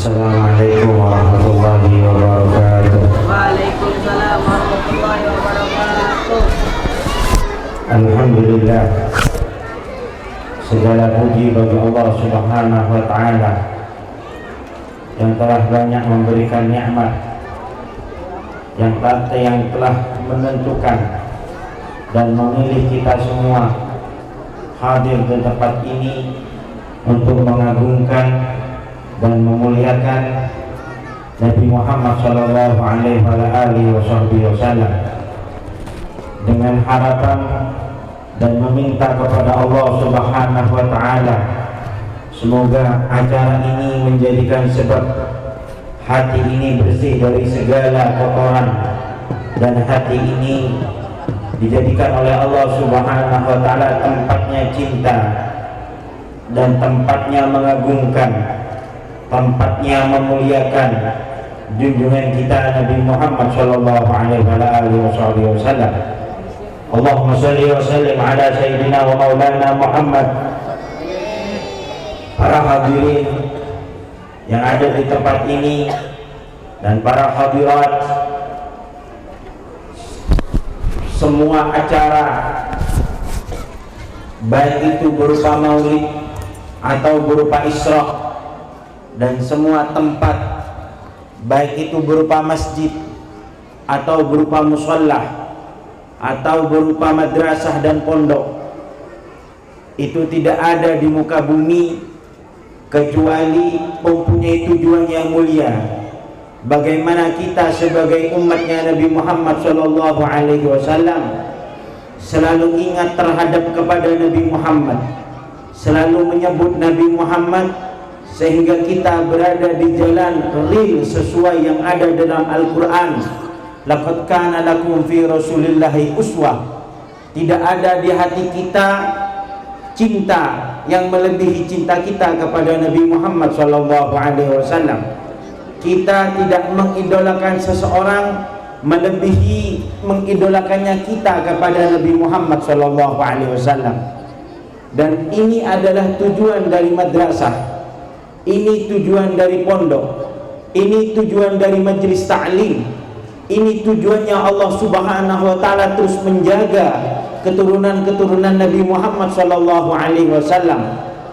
Assalamualaikum warahmatullahi wabarakatuh. Waalaikumsalam warahmatullahi wabarakatuh. Alhamdulillah, segala puji bagi Allah Subhanahu wa ta'ala yang telah banyak memberikan nikmat, yang telah menentukan dan memilih kita semua hadir di tempat ini untuk mengagungkan dan memuliakan Nabi Muhammad sallallahu alaihi wasallam dengan harapan dan meminta kepada Allah Subhanahu wa taala semoga acara ini menjadikan sebab hati ini bersih dari segala kotoran dan hati ini dijadikan oleh Allah Subhanahu wa taala tempatnya cinta dan tempatnya mengagungkan, tempatnya memuliakan junjungan kita Nabi Muhammad sallallahu alaihi wasallam. Allahumma shalli wa sallim ala sayyidina wa maulana Muhammad. Para hadirin yang ada di tempat ini dan para hadirat, semua acara baik itu berupa maulid atau berupa Isra, dan semua tempat baik itu berupa masjid atau berupa musholla atau berupa madrasah dan pondok, itu tidak ada di muka bumi kecuali mempunyai tujuan yang mulia. Bagaimana kita sebagai umatnya Nabi Muhammad sallallahu alaihi wasallam selalu ingat terhadap kepada Nabi Muhammad, selalu menyebut Nabi Muhammad, sehingga kita berada di jalan real sesuai yang ada dalam Al-Quran. Laqad kana lakum fi rasulillahi uswah. Tidak ada di hati kita cinta yang melebihi cinta kita kepada Nabi Muhammad sallallahu alaihi wasallam. Kita tidak mengidolakan seseorang melebihi mengidolakannya kita kepada Nabi Muhammad sallallahu alaihi wasallam. Dan ini adalah tujuan dari madrasah, ini tujuan dari pondok, ini tujuan dari majelis ta'lim, ini tujuannya Allah Subhanahu wa ta'ala terus menjaga keturunan-keturunan Nabi Muhammad sallallahu alaihi wasallam.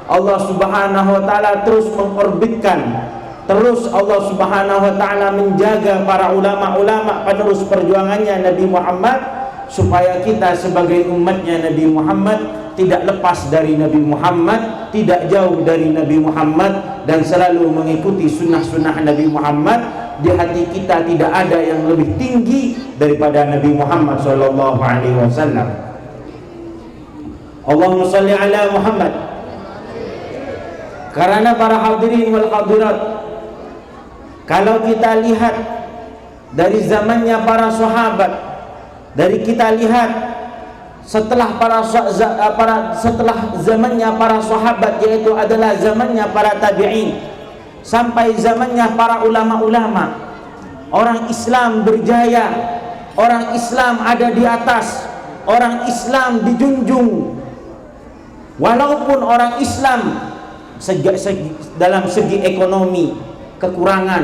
Allah Subhanahu wa ta'ala terus mengorbitkan, terus Allah Subhanahu wa ta'ala menjaga para ulama-ulama penerus perjuangannya Nabi Muhammad, supaya kita sebagai umatnya Nabi Muhammad tidak lepas dari Nabi Muhammad, tidak jauh dari Nabi Muhammad, dan selalu mengikuti sunnah-sunnah Nabi Muhammad. Di hati kita tidak ada yang lebih tinggi daripada Nabi Muhammad sallallahu alaihi wasallam. Allahumma shalli ala Muhammad. Karena para hadirin wal hadirat, kalau kita lihat dari zamannya para sahabat, dari kita lihat setelah setelah zamannya para sahabat, yaitu adalah zamannya para tabi'in, sampai zamannya para ulama-ulama, orang Islam berjaya, orang Islam ada di atas, orang Islam dijunjung. Walaupun orang Islam dalam segi ekonomi kekurangan,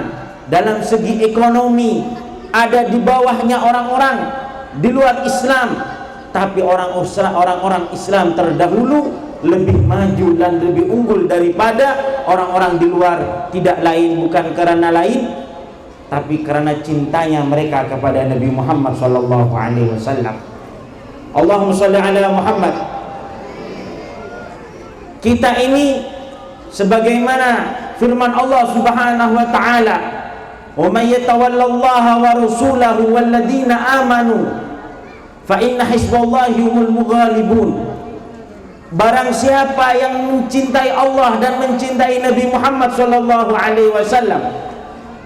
dalam segi ekonomi ada di bawahnya orang-orang di luar Islam, tapi orang-orang Islam terdahulu lebih maju dan lebih unggul daripada orang-orang di luar. Tidak lain, bukan karena lain, tapi karena cintanya mereka kepada Nabi Muhammad sallallahu alaihi wasallam. Allahumma shalli ala Muhammad. Kita ini sebagaimana firman Allah Subhanahu wa taala, "Wa may yatawallallaha wa rasulahu walladzina amanu fa inna hizballahi humul mughalibun." Barang siapa yang mencintai Allah dan mencintai Nabi Muhammad sallallahu alaihi wasallam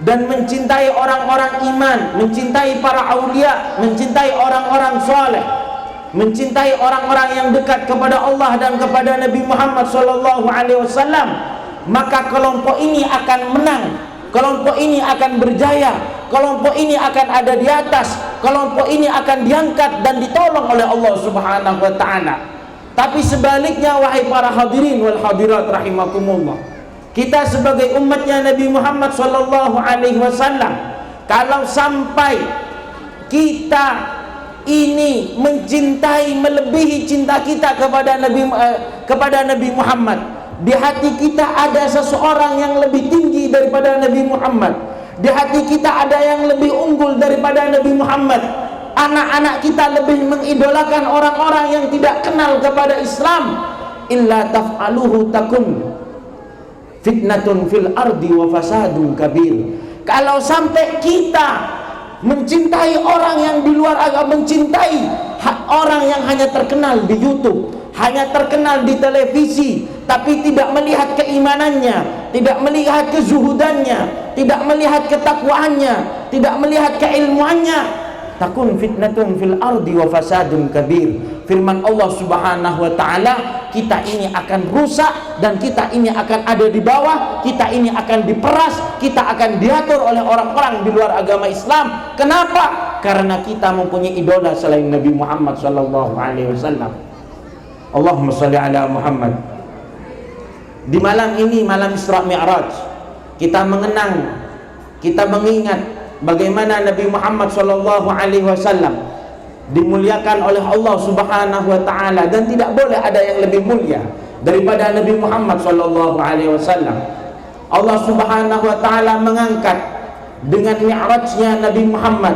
dan mencintai orang-orang iman, mencintai para aulia, mencintai orang-orang saleh, mencintai orang-orang yang dekat kepada Allah dan kepada Nabi Muhammad sallallahu alaihi wasallam, maka kelompok ini akan menang, kelompok ini akan berjaya, kelompok ini akan ada di atas, kelompok ini akan diangkat dan ditolong oleh Allah Subhanahu wa taala. Tapi sebaliknya, wahai para hadirin wal hadirat rahimakumullah, kita sebagai umatnya Nabi Muhammad sallallahu alaihi wasallam, kalau sampai kita ini mencintai melebihi cinta kita kepada Nabi Muhammad, di hati kita ada seseorang yang lebih tinggi daripada Nabi Muhammad, di hati kita ada yang lebih unggul daripada Nabi Muhammad, anak-anak kita lebih mengidolakan orang-orang yang tidak kenal kepada Islam, illa taf'aluhu takun fitnatun fil ardi wa fasadun kabir. Kalau sampai kita mencintai orang yang di luar agama, mencintai orang yang hanya terkenal di YouTube, hanya terkenal di televisi, tapi tidak melihat keimanannya, tidak melihat kezuhudannya, tidak melihat ketakwaannya, tidak melihat keilmuannya, takun fitnatun fil ardi wa fasadun kabir. Firman Allah Subhanahu wa taala, kita ini akan rusak dan kita ini akan ada di bawah, kita ini akan diperas, kita akan diatur oleh orang-orang di luar agama Islam. Kenapa? Karena kita mempunyai idola selain Nabi Muhammad sallallahu alaihi wasallam. Allahumma shalli ala Muhammad. Di malam ini, malam Isra Mi'raj, kita mengenang, kita mengingat bagaimana Nabi Muhammad sallallahu alaihi wasallam dimuliakan oleh Allah Subhanahu wa taala, dan tidak boleh ada yang lebih mulia daripada Nabi Muhammad sallallahu alaihi wasallam. Allah Subhanahu wa taala mengangkat dengan mi'rajnya Nabi Muhammad,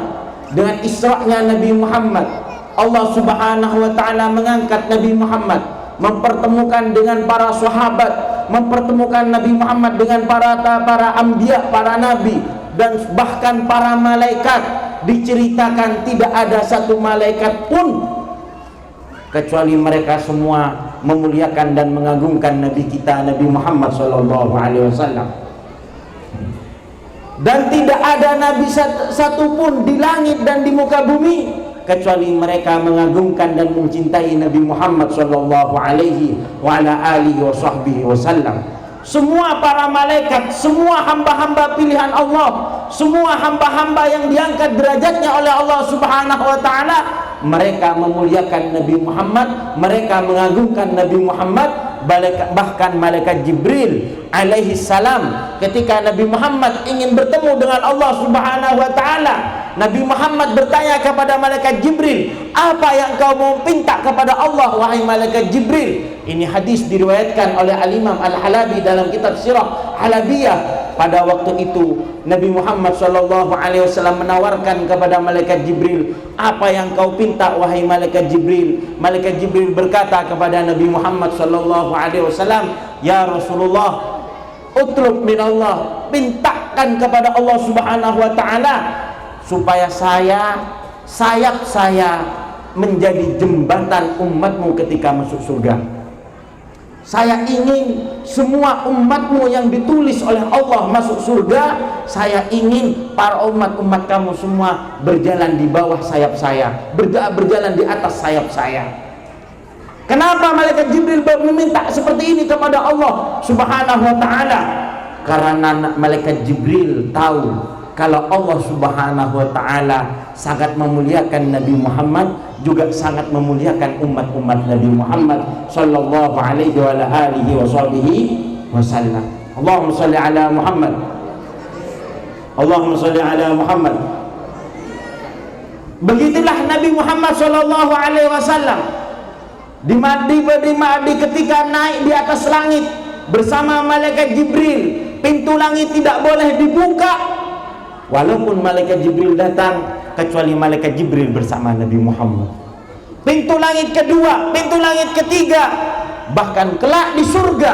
dengan Isra'nya Nabi Muhammad. Allah Subhanahu wa taala mengangkat Nabi Muhammad, mempertemukan dengan para sahabat, mempertemukan Nabi Muhammad dengan para anbiya, para nabi, dan bahkan para malaikat. Diceritakan tidak ada satu malaikat pun kecuali mereka semua memuliakan dan mengagungkan Nabi kita Nabi Muhammad sallallahu alaihi wasallam. Dan tidak ada nabi satu pun di langit dan di muka bumi kecuali mereka mengagungkan dan mencintai Nabi Muhammad sallallahu alaihi wa ala alihi wasallam. Semua para malaikat, semua hamba-hamba pilihan Allah, semua hamba-hamba yang diangkat derajatnya oleh Allah Subhanahu wa taala, mereka memuliakan Nabi Muhammad, mereka mengagungkan Nabi Muhammad. Bahkan malaikat Jibril alaihi salam, ketika Nabi Muhammad ingin bertemu dengan Allah Subhanahu wa taala, Nabi Muhammad bertanya kepada malaikat Jibril, apa yang kau mau pinta kepada Allah wahai malaikat Jibril? Ini hadis diriwayatkan oleh Al-Imam Al-Halabi dalam kitab Sirah Halabiyah. Pada waktu itu Nabi Muhammad sallallahu alaihi wasallam menawarkan kepada malaikat Jibril, apa yang kau pinta wahai malaikat Jibril? Malaikat Jibril berkata kepada Nabi Muhammad sallallahu alaihi wasallam, ya Rasulullah, utlub min Allah, pintakan kepada Allah Subhanahu wa taala supaya sayap saya menjadi jembatan umatmu ketika masuk surga. Saya ingin semua umatmu yang ditulis oleh Allah masuk surga. Saya ingin para umat kamu semua berjalan di bawah sayap saya, berjalan di atas sayap saya. Kenapa malaikat Jibril meminta seperti ini kepada Allah Subhanahu wa taala? Karena malaikat Jibril tahu kalau Allah Subhanahu wa taala sangat memuliakan Nabi Muhammad, juga sangat memuliakan umat-umat Nabi Muhammad sallallahu alaihi wa alihi wasallam. Allahumma shalli ala Muhammad. Allahumma shalli ala Muhammad. Begitulah Nabi Muhammad sallallahu alaihi wasallam di ketika naik di atas langit bersama malaikat Jibril, pintu langit tidak boleh dibuka walaupun malaikat Jibril datang, kecuali malaikat Jibril bersama Nabi Muhammad. Pintu langit kedua, pintu langit ketiga, bahkan kelak di surga,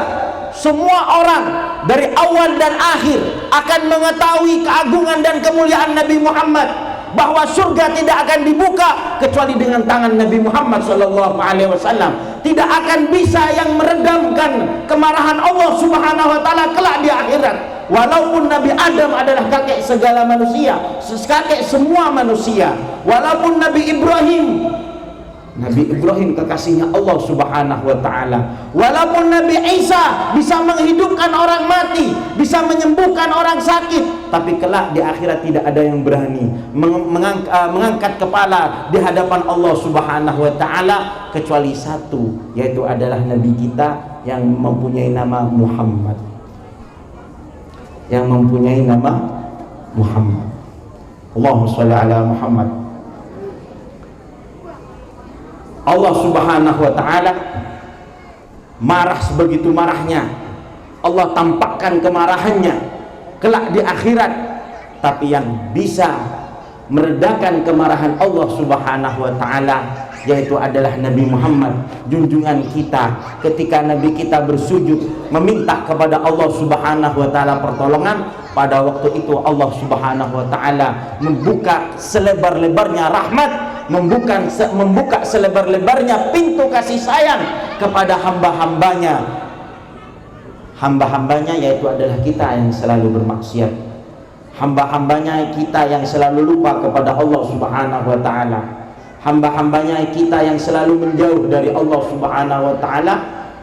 semua orang dari awal dan akhir akan mengetahui keagungan dan kemuliaan Nabi Muhammad, bahwa surga tidak akan dibuka kecuali dengan tangan Nabi Muhammad sallallahu alaihi wasallam. Tidak akan bisa yang meredamkan kemarahan Allah Subhanahu wa taala kelak di akhirat. Walaupun Nabi Adam adalah kakek segala manusia, kakek semua manusia. Walaupun Nabi Ibrahim kekasihnya Allah Subhanahu wa taala. Walaupun Nabi Isa bisa menghidupkan orang mati, bisa menyembuhkan orang sakit, tapi kelak di akhirat tidak ada yang berani mengangkat kepala di hadapan Allah Subhanahu wa taala kecuali satu, yaitu adalah Nabi kita yang mempunyai nama Muhammad. yang mempunyai nama Muhammad. Allahumma sholli ala Muhammad. Allah Subhanahu wa ta'ala marah sebegitu marahnya. Allah tampakkan kemarahannya kelak di akhirat, tapi yang bisa meredakan kemarahan Allah Subhanahu wa ta'ala yaitu adalah Nabi Muhammad, junjungan kita. Ketika Nabi kita bersujud meminta kepada Allah Subhanahu wa ta'ala pertolongan, pada waktu itu Allah Subhanahu wa ta'ala membuka selebar-lebarnya rahmat, membuka selebar-lebarnya pintu kasih sayang kepada hamba-hambanya. Hamba-hambanya yaitu adalah kita yang selalu bermaksiat, hamba-hambanya kita yang selalu lupa kepada Allah Subhanahu wa ta'ala, hamba-hambanya kita yang selalu menjauh dari Allah Subhanahu wa ta'ala.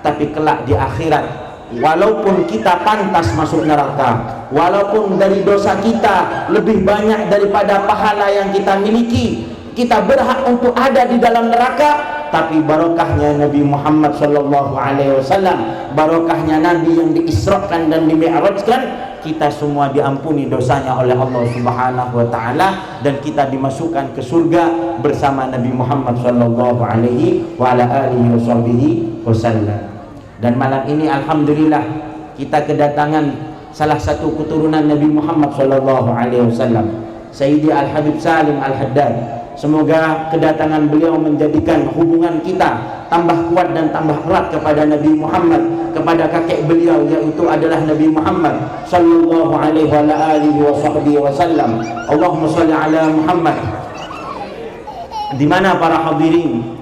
Tapi kelak di akhirat, walaupun kita pantas masuk neraka, walaupun dari dosa kita lebih banyak daripada pahala yang kita miliki, kita berhak untuk ada di dalam neraka, tapi barokahnya Nabi Muhammad sallallahu alaihi wasallam, barokahnya Nabi yang diisrakan dan dimi'rajkan, kita semua diampuni dosanya oleh Allah Subhanahu wa ta'ala, dan kita dimasukkan ke surga bersama Nabi Muhammad sallallahu alaihi wa ala alihi wasallam. Dan malam ini alhamdulillah kita kedatangan salah satu keturunan Nabi Muhammad sallallahu alaihi wasallam, Sayyidi Al-Habib Salim Al-Haddad. Semoga kedatangan beliau menjadikan hubungan kita tambah kuat dan tambah erat kepada Nabi Muhammad, kepada kakek beliau yaitu adalah Nabi Muhammad sallallahu alaihi wa alihi wasallam. Allahumma shalli ala Muhammad. Di mana para hadirin,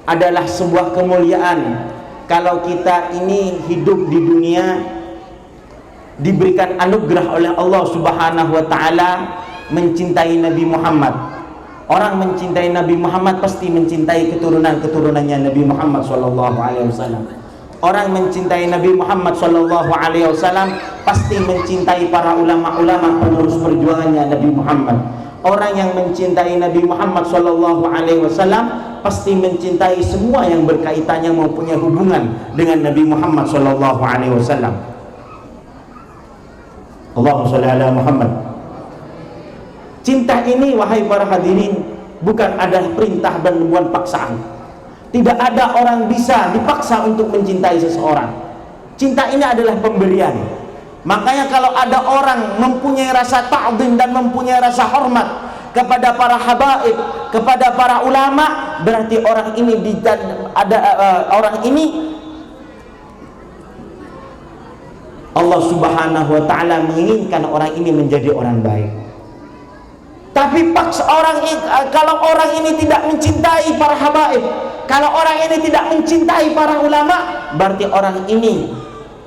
adalah sebuah kemuliaan kalau kita ini hidup di dunia diberikan anugerah oleh Allah Subhanahu wa ta'ala mencintai Nabi Muhammad. Orang mencintai Nabi Muhammad pasti mencintai keturunan-keturunannya Nabi Muhammad sallallahu alaihi wasallam. Orang mencintai Nabi Muhammad sallallahu alaihi wasallam pasti mencintai para ulama-ulama penerus perjuangannya Nabi Muhammad. Orang yang mencintai Nabi Muhammad sallallahu alaihi wasallam pasti mencintai semua yang berkaitan, yang mempunyai hubungan dengan Nabi Muhammad sallallahu alaihi wasallam. Allahumma shalli ala Muhammad. Cinta ini, wahai para hadirin, bukan ada perintah dan bukan paksaan. Tidak ada orang bisa dipaksa untuk mencintai seseorang. Cinta ini adalah pemberian. Makanya kalau ada orang mempunyai rasa ta'zim dan mempunyai rasa hormat kepada para habaib, kepada para ulama, berarti orang ini Allah Subhanahu wa ta'ala menginginkan orang ini menjadi orang baik. Tapi kalau orang ini tidak mencintai para habaib, kalau orang ini tidak mencintai para ulama, berarti orang ini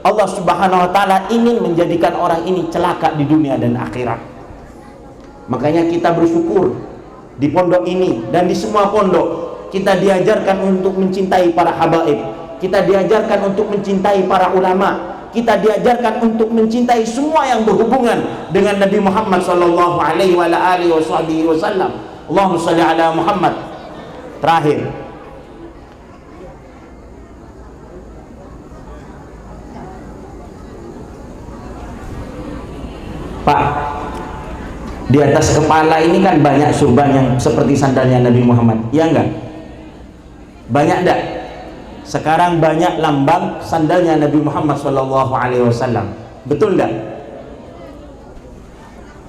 Allah Subhanahu wa ta'ala ingin menjadikan orang ini celaka di dunia dan akhirat. Makanya kita bersyukur di pondok ini dan di semua pondok kita diajarkan untuk mencintai para habaib, kita diajarkan untuk mencintai para ulama, kita diajarkan untuk mencintai semua yang berhubungan dengan Nabi Muhammad sallallahu alaihi wa alihi wasallam. Allahumma shalli ala Muhammad. Terakhir, Pak, di atas kepala ini kan banyak surban yang seperti sandalnya Nabi Muhammad, ya enggak? Banyak enggak? Sekarang banyak lambang sandalnya Nabi Muhammad SAW. Betul enggak?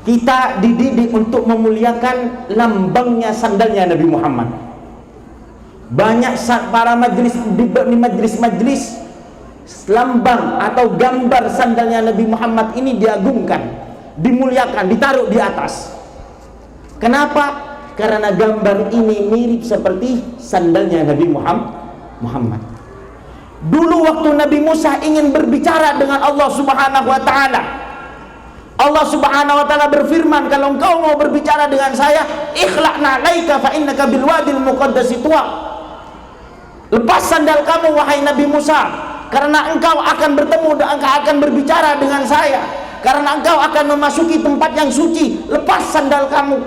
Kita dididik untuk memuliakan lambangnya sandalnya Nabi Muhammad. Banyak para majlis lambang atau gambar sandalnya Nabi Muhammad ini diagungkan, dimuliakan, ditaruh di atas. Kenapa? Karena gambar ini mirip seperti sandalnya Nabi Muhammad. Dulu waktu Nabi Musa ingin berbicara dengan Allah Subhanahu wa ta'ala, Allah Subhanahu wa ta'ala berfirman, kalau engkau mau berbicara dengan saya, ikhla'na alaika fa innaka bil wadil muqaddasi tuwa. Lepas sandal kamu wahai Nabi Musa, karena engkau akan bertemu dan engkau akan berbicara dengan saya, karena engkau akan memasuki tempat yang suci. Lepas sandal kamu.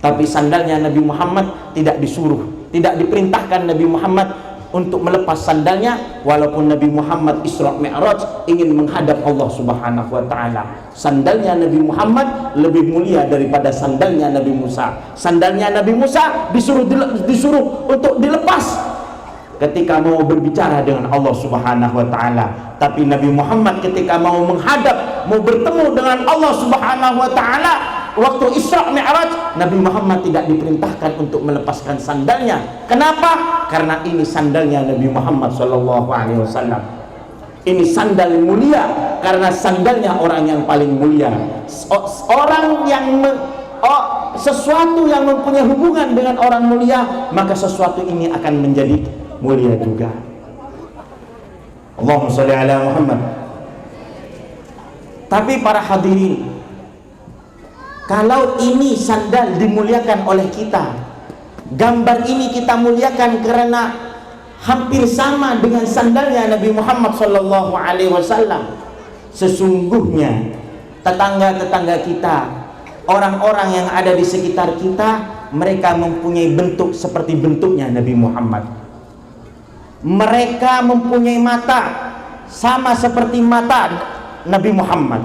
Tapi sandalnya Nabi Muhammad tidak disuruh, tidak diperintahkan Nabi Muhammad untuk melepas sandalnya, walaupun Nabi Muhammad Isra Mi'raj ingin menghadap Allah Subhanahu wa taala. Sandalnya Nabi Muhammad lebih mulia daripada sandalnya Nabi Musa. Sandalnya Nabi Musa disuruh untuk dilepas ketika mau berbicara dengan Allah Subhanahu wa taala. Tapi Nabi Muhammad ketika mau menghadap, mau bertemu dengan Allah Subhanahu wa taala, waktu Isra Mi'raj, Nabi Muhammad tidak diperintahkan untuk melepaskan sandalnya. Kenapa? Karena ini sandalnya Nabi Muhammad sallallahu alaihi wasallam. Ini sandal mulia karena sandalnya orang yang paling mulia. Orang yang sesuatu yang mempunyai hubungan dengan orang mulia, maka sesuatu ini akan menjadi mulia juga. Allahumma sholli ala Muhammad. Tapi para hadirin, kalau ini sandal dimuliakan oleh kita, gambar ini kita muliakan karena hampir sama dengan sandalnya Nabi Muhammad sallallahu alaihi wasallam. Sesungguhnya tetangga-tetangga kita, orang-orang yang ada di sekitar kita, mereka mempunyai bentuk seperti bentuknya Nabi Muhammad. Mereka mempunyai mata sama seperti mata Nabi Muhammad.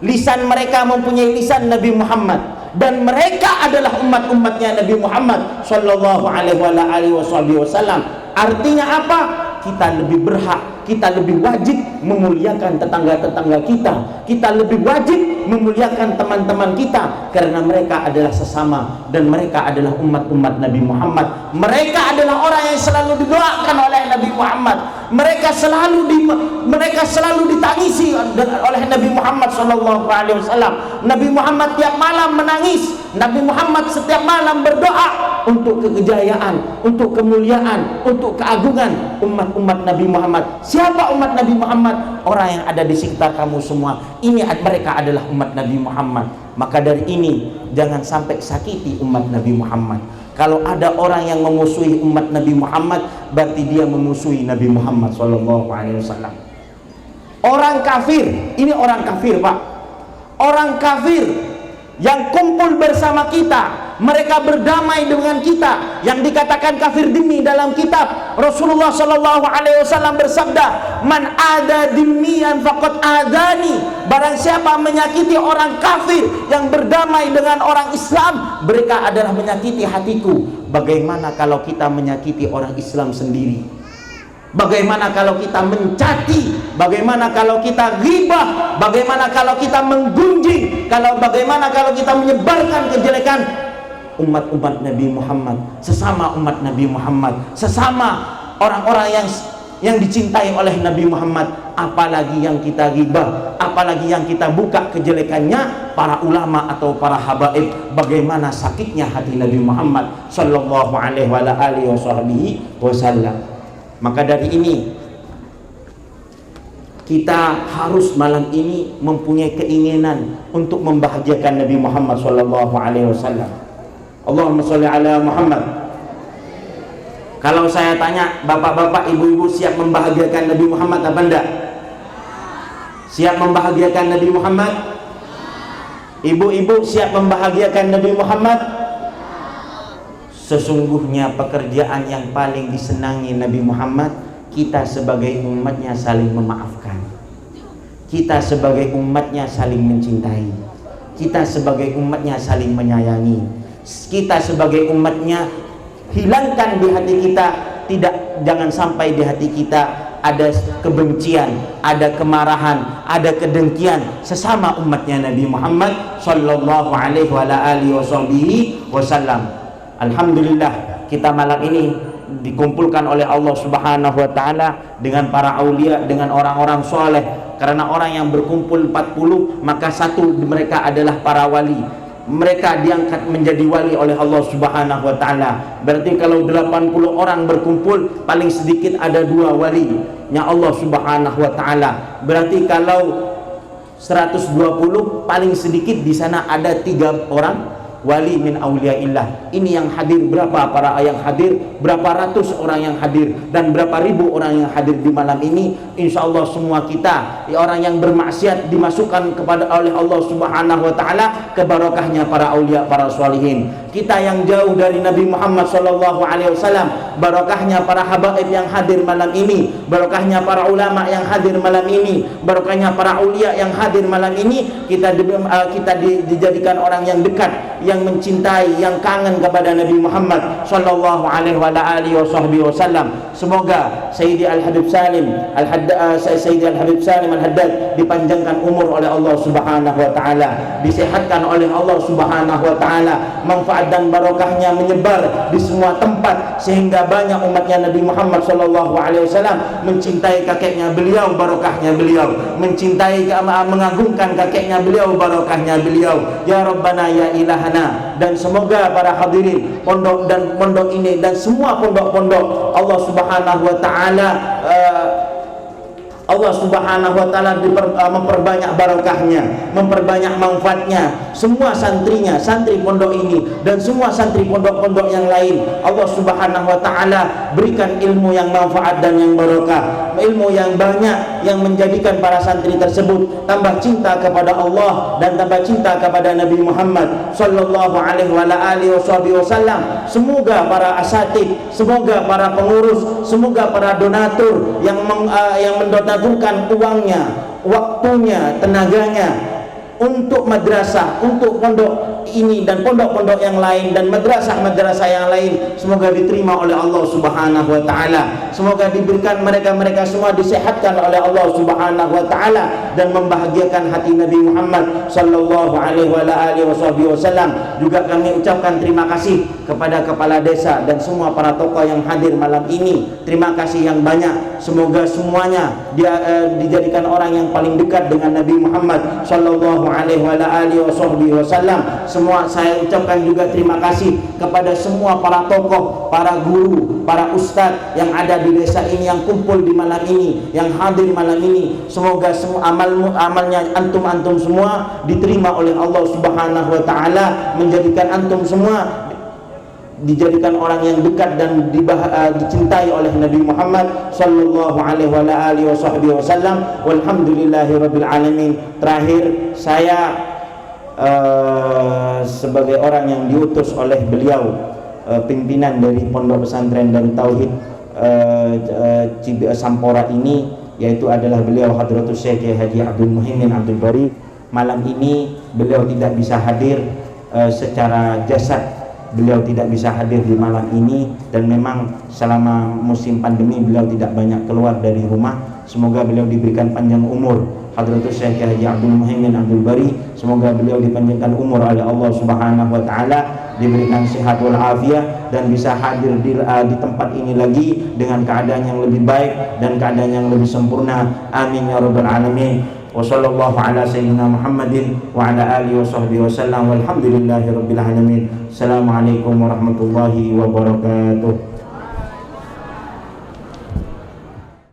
Lisan mereka mempunyai lisan Nabi Muhammad, dan mereka adalah umat-umatnya Nabi Muhammad sallallahu alaihi wasallam. Artinya apa? Kita lebih berhak, kita lebih wajib memuliakan tetangga-tetangga kita. Kita lebih wajib memuliakan teman-teman kita karena mereka adalah sesama dan mereka adalah umat-umat Nabi Muhammad. Mereka adalah orang yang selalu didoakan oleh Nabi Muhammad. Mereka selalu ditangisi oleh Nabi Muhammad sallallahu alaihi wasallam. Nabi Muhammad tiap malam menangis. Nabi Muhammad setiap malam berdoa untuk kejayaan, untuk kemuliaan, untuk keagungan umat-umat Nabi Muhammad. Siapa umat Nabi Muhammad? Orang yang ada di sekitar kamu semua. Ini mereka adalah umat Nabi Muhammad. Maka dari ini jangan sampai sakiti umat Nabi Muhammad. Kalau ada orang yang memusuhi umat Nabi Muhammad, berarti dia memusuhi Nabi Muhammad sallallahu alaihi wasallam. Orang kafir, ini orang kafir, Pak. Orang kafir yang kumpul bersama kita, mereka berdamai dengan kita, yang dikatakan kafir dimi dalam kitab. Rasulullah sallallahu alaihi wasallam bersabda, "Man ada dimian faqad adani." Barang siapa menyakiti orang kafir yang berdamai dengan orang Islam, mereka adalah menyakiti hatiku. Bagaimana kalau kita menyakiti orang Islam sendiri? Bagaimana kalau kita mencaci? Bagaimana kalau kita ghibah? Bagaimana kalau kita menggunjing? Bagaimana kalau kita menyebarkan kejelekan umat-umat Nabi Muhammad, sesama umat Nabi Muhammad, sesama orang-orang yang dicintai oleh Nabi Muhammad? Apalagi yang kita ghibah, apalagi yang kita buka kejelekannya, para ulama atau para habaib. Bagaimana sakitnya hati Nabi Muhammad sallallahu alaihi wasallam. Maka dari ini kita harus malam ini mempunyai keinginan untuk membahagiakan Nabi Muhammad sallallahu alaihi wasallam. Allahumma sholli ala Muhammad. Kalau saya tanya, bapak-bapak, ibu-ibu siap membahagiakan Nabi Muhammad apa enggak? Siap membahagiakan Nabi Muhammad? Ibu-ibu siap membahagiakan Nabi Muhammad? Sesungguhnya pekerjaan yang paling disenangi Nabi Muhammad, kita sebagai umatnya saling memaafkan, kita sebagai umatnya saling mencintai, kita sebagai umatnya saling menyayangi, kita sebagai umatnya hilangkan di hati kita, jangan sampai di hati kita ada kebencian, ada kemarahan, ada kedengkian sesama umatnya Nabi Muhammad sallallahu alaihi wasallam. Alhamdulillah, kita malam ini dikumpulkan oleh Allah Subhanahu wa taala dengan para aulia, dengan orang-orang soleh. Karena orang yang berkumpul 40, maka satu mereka adalah para wali. Mereka diangkat menjadi wali oleh Allah Subhanahu wa taala. Berarti kalau 80 orang berkumpul, paling sedikit ada 2 walinya Allah Subhanahu wa taala. Berarti kalau 120, paling sedikit di sana ada 3 orang wali min auliyaillah. Ini yang hadir berapa? Para yang hadir berapa ratus orang yang hadir, dan berapa ribu orang yang hadir di malam ini. Insya Allah semua kita, orang yang bermaksiat, dimasukkan kepada oleh Allah Subhanahu wa taala ke barokahnya para aulia, para sholihin. Kita yang jauh dari Nabi Muhammad sallallahu alaihi wasallam, barokahnya para habaib yang hadir malam ini, barokahnya para ulama yang hadir malam ini, barokahnya para ulia yang hadir malam ini, kita dijadikan orang yang dekat, yang mencintai, yang kangen kepada Nabi Muhammad sallallahu alaihi wasallam. Semoga Sayyidi Al-Habib Salim Al-Haddad dipanjangkan umur oleh Allah Subhanahu wa taala, disehatkan oleh Allah Subhanahu wa taala, manfaat dan barokahnya menyebar di semua tempat sehingga banyak umatnya Nabi Muhammad sallallahu alaihi wasallam mencintai kakeknya beliau, barokahnya beliau, mencintai, mengagungkan kakeknya beliau, barokahnya beliau. Ya Rabbana ya ilahana. Dan semoga para hadirin pondok dan pondok ini dan semua pondok-pondok Allah Subhanahu wa taala memperbanyak barokahnya, memperbanyak manfaatnya. Semua santrinya, santri pondok ini dan semua santri pondok-pondok yang lain, Allah Subhanahu wa taala berikan ilmu yang manfaat dan yang barokah, ilmu yang banyak yang menjadikan para santri tersebut tambah cinta kepada Allah dan tambah cinta kepada Nabi Muhammad sallallahu alaihi wasallam. Semoga para asatid, semoga para pengurus, semoga para donatur yang mendonatkan uangnya, waktunya, tenaganya untuk madrasah, untuk pondok ini dan pondok-pondok yang lain dan madrasah-madrasah yang lain, semoga diterima oleh Allah Subhanahu wa taala. Semoga diberikan mereka semua disehatkan oleh Allah Subhanahu wa taala dan membahagiakan hati Nabi Muhammad sallallahu alaihi wasallam. Juga kami ucapkan terima kasih kepada kepala desa dan semua para tokoh yang hadir malam ini. Terima kasih yang banyak. Semoga semuanya dijadikan orang yang paling dekat dengan Nabi Muhammad sallallahu alaihi wasallam. Semua saya ucapkan juga terima kasih kepada semua para tokoh, para guru, para ustadz yang ada di desa ini, yang kumpul di malam ini, yang hadir malam ini. Semoga semua amalnya antum semua diterima oleh Allah Subhanahu wa taala, menjadikan antum semua dijadikan orang yang dekat dan dicintai oleh Nabi Muhammad sallallahu alaihi wasallam. Walhamdulillahirabbil alamin. Terakhir, saya sebagai orang yang diutus oleh beliau, pimpinan dari Pondok Pesantren Darut Tauhid Sampora ini, yaitu adalah beliau Hadratus Syekh Haji Abdul Muhyiddin Abdul Bari. Malam ini beliau tidak bisa hadir secara jasad, beliau tidak bisa hadir di malam ini, dan memang selama musim pandemi beliau tidak banyak keluar dari rumah. Semoga beliau diberikan panjang umur, Hadratus Syekh Haji Abdul Muhyiddin Abdul Bari. Semoga beliau dipanjangkan umur oleh Allah Subhanahu wa taala, diberikan sehat wal afiat dan bisa hadir di tempat ini lagi dengan keadaan yang lebih baik dan keadaan yang lebih sempurna. Amin ya rabbal alamin. Wa sallallahu ala sayyidina Muhammadin wa ala alihi wasallam. Walhamdulillahirabbil alamin. Assalamualaikum warahmatullahi wabarakatuh.